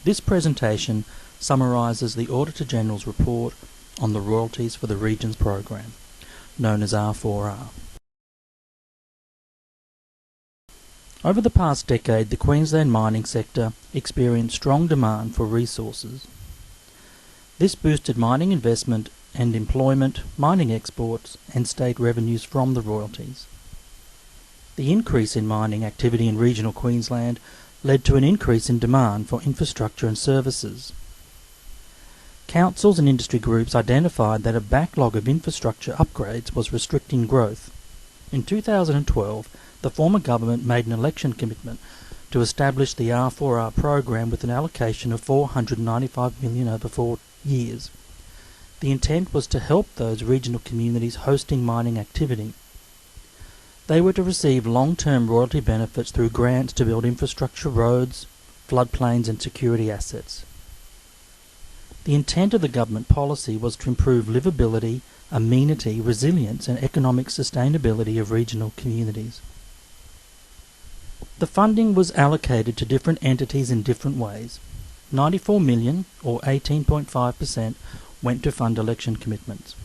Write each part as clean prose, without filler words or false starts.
This presentation summarises the Auditor-General's report on the royalties for the Regions program, known as R4R. Over the past decade, the Queensland mining sector experienced strong demand for resources. This boosted mining investment and employment, mining exports, and state revenues from the royalties. The increase in mining activity in regional Queensland led to an increase in demand for infrastructure and services. Councils and industry groups identified that a backlog of infrastructure upgrades was restricting growth. In 2012, the former government made an election commitment to establish the R4R program with an allocation of $495 million over 4 years. The intent was to help those regional communities hosting mining activity. They were to receive long-term royalty benefits through grants to build infrastructure, roads, floodplains and security assets. The intent of the government policy was to improve livability, amenity, resilience and economic sustainability of regional communities. The funding was allocated to different entities in different ways. $94 million, or 18.5%, went to fund election commitments.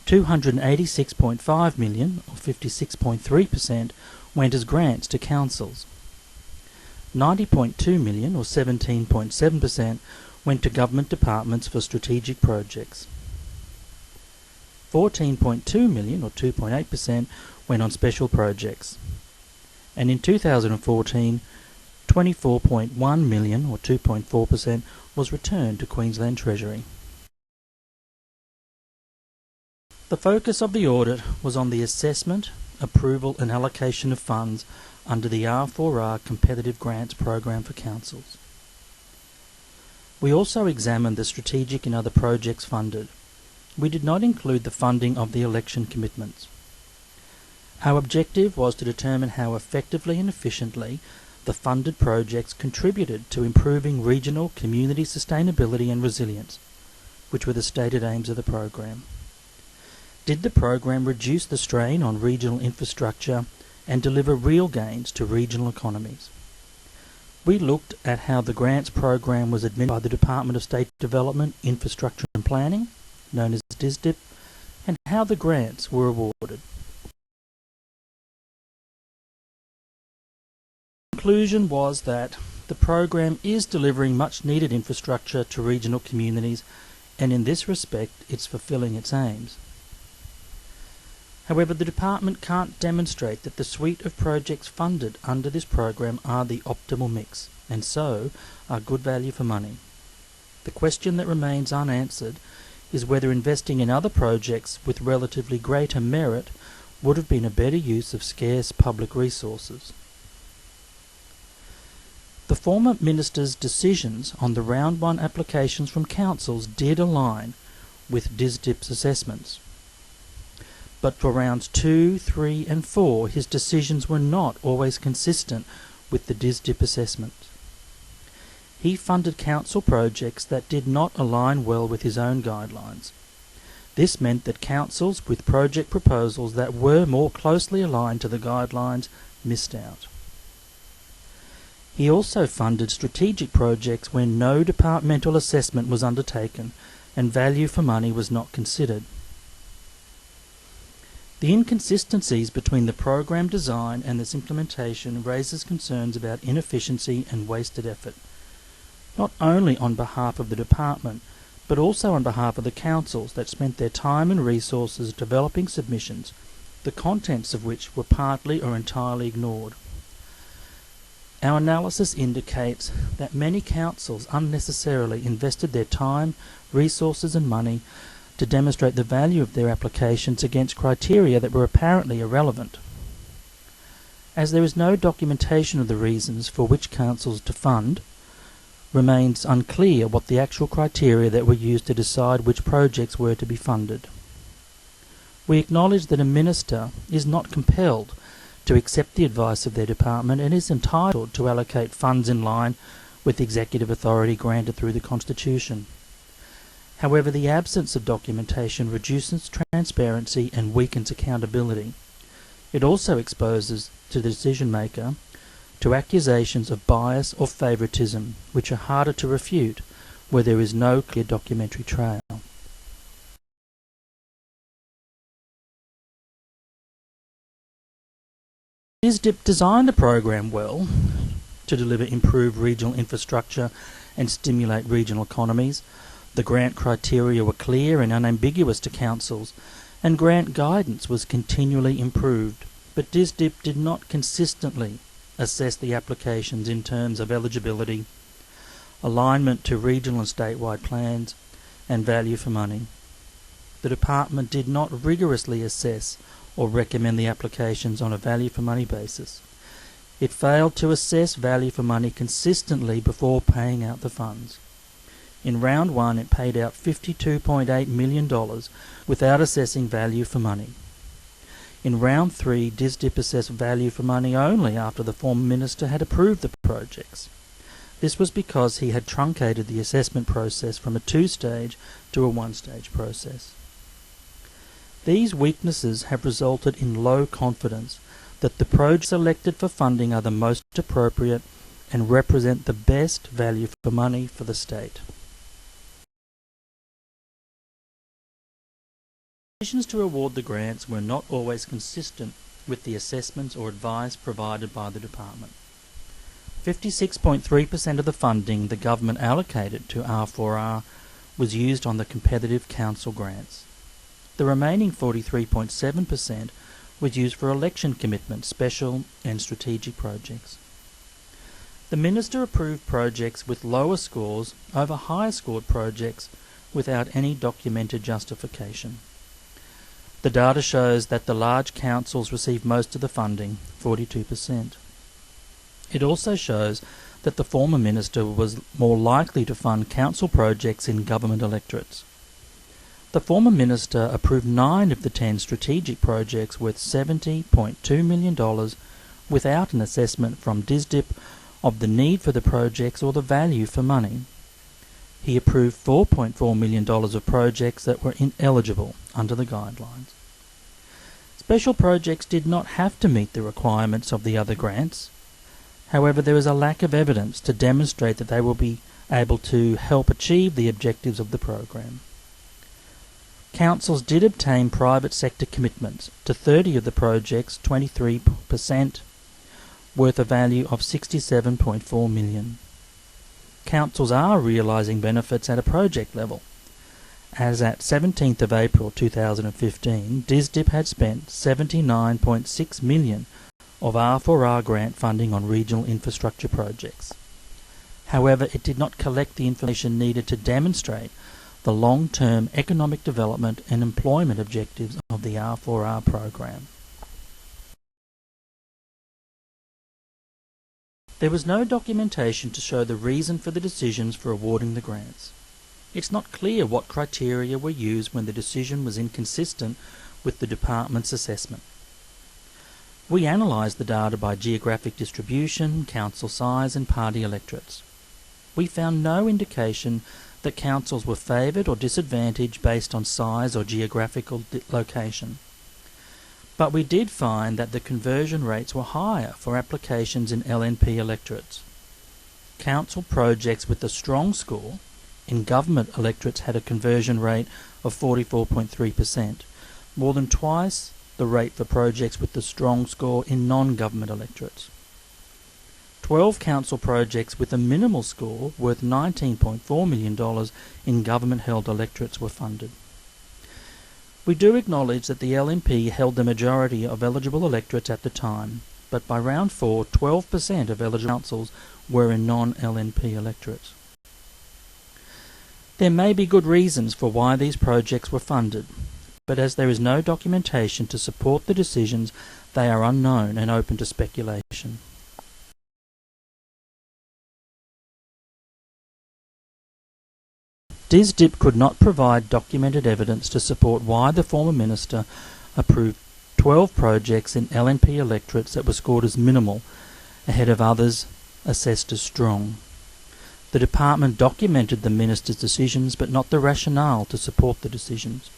$286.5 million, or 56.3%, went as grants to councils. $90.2 million, or 17.7%, went to government departments for strategic projects. $14.2 million, or 2.8%, went on special projects. And in 2014, $24.1 million, or 2.4%, was returned to Queensland Treasury. The focus of the audit was on the assessment, approval and allocation of funds under the R4R Competitive Grants Program for councils. We also examined the strategic and other projects funded. We did not include the funding of the election commitments. Our objective was to determine how effectively and efficiently the funded projects contributed to improving regional community sustainability and resilience, which were the stated aims of the program. Did the program reduce the strain on regional infrastructure and deliver real gains to regional economies? We looked at how the grants program was administered by the Department of State Development, Infrastructure and Planning, known as DSDIP, and how the grants were awarded. The conclusion was that the program is delivering much needed infrastructure to regional communities, and in this respect it's fulfilling its aims. However, the department can't demonstrate that the suite of projects funded under this program are the optimal mix, and so are good value for money. The question that remains unanswered is whether investing in other projects with relatively greater merit would have been a better use of scarce public resources. The former minister's decisions on the Round 1 applications from councils did align with DSDIP's assessments. But for rounds 2, 3 and 4 his decisions were not always consistent with the DSDIP assessment. He funded council projects that did not align well with his own guidelines. This meant that councils with project proposals that were more closely aligned to the guidelines missed out. He also funded strategic projects when no departmental assessment was undertaken and value for money was not considered. The inconsistencies between the program design and its implementation raises concerns about inefficiency and wasted effort, not only on behalf of the department, but also on behalf of the councils that spent their time and resources developing submissions, the contents of which were partly or entirely ignored. Our analysis indicates that many councils unnecessarily invested their time, resources and money to demonstrate the value of their applications against criteria that were apparently irrelevant. As there is no documentation of the reasons for which councils to fund, remains unclear what the actual criteria that were used to decide which projects were to be funded. We acknowledge that a minister is not compelled to accept the advice of their department and is entitled to allocate funds in line with executive authority granted through the Constitution. However, the absence of documentation reduces transparency and weakens accountability. It also exposes the decision maker to accusations of bias or favouritism, which are harder to refute where there is no clear documentary trail. DSDIP designed the program well to deliver improved regional infrastructure and stimulate regional economies. The grant criteria were clear and unambiguous to councils, and grant guidance was continually improved, but DSDIP did not consistently assess the applications in terms of eligibility, alignment to regional and statewide plans, and value for money. The department did not rigorously assess or recommend the applications on a value for money basis. It failed to assess value for money consistently before paying out the funds. In round one, it paid out $52.8 million without assessing value for money. In round three, DSDIP assessed value for money only after the former minister had approved the projects. This was because he had truncated the assessment process from a two-stage to a one-stage process. These weaknesses have resulted in low confidence that the projects selected for funding are the most appropriate and represent the best value for money for the state. Decisions to award the grants were not always consistent with the assessments or advice provided by the department. 56.3% of the funding the government allocated to R4R was used on the competitive council grants. The remaining 43.7% was used for election commitment, special and strategic projects. The minister approved projects with lower scores over higher scored projects without any documented justification. The data shows that the large councils received most of the funding, 42%. It also shows that the former minister was more likely to fund council projects in government electorates. The former minister approved 9 of the 10 strategic projects worth $70.2 million without an assessment from DSDIP of the need for the projects or the value for money. He approved $4.4 million of projects that were ineligible under the guidelines. Special projects did not have to meet the requirements of the other grants. However, there is a lack of evidence to demonstrate that they will be able to help achieve the objectives of the program. Councils did obtain private sector commitments to 30 of the projects, 23%, worth a value of $67.4 million. Councils are realising benefits at a project level. As at 17th of April 2015, DSDIP had spent $79.6 million of R4R grant funding on regional infrastructure projects. However, it did not collect the information needed to demonstrate the long-term economic development and employment objectives of the R4R program. There was no documentation to show the reason for the decisions for awarding the grants. It's not clear what criteria were used when the decision was inconsistent with the department's assessment. We analysed the data by geographic distribution, council size and party electorates. We found no indication that councils were favoured or disadvantaged based on size or geographical location. But we did find that the conversion rates were higher for applications in LNP electorates. Council projects with a strong score in government electorates had a conversion rate of 44.3%, more than twice the rate for projects with the strong score in non-government electorates. 12 council projects with a minimal score worth $19.4 million in government-held electorates were funded. We do acknowledge that the LNP held the majority of eligible electorates at the time, but by round 4, 12% of eligible councils were in non-LNP electorates. There may be good reasons for why these projects were funded, but as there is no documentation to support the decisions, they are unknown and open to speculation. DSDIP could not provide documented evidence to support why the former minister approved 12 projects in LNP electorates that were scored as minimal ahead of others assessed as strong. The department documented the minister's decisions but not the rationale to support the decisions.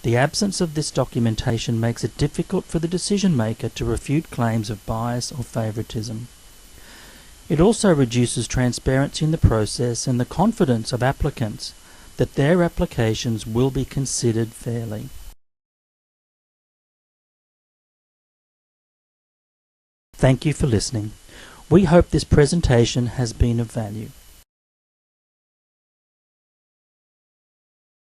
The absence of this documentation makes it difficult for the decision maker to refute claims of bias or favouritism. It also reduces transparency in the process and the confidence of applicants that their applications will be considered fairly. Thank you for listening. We hope this presentation has been of value.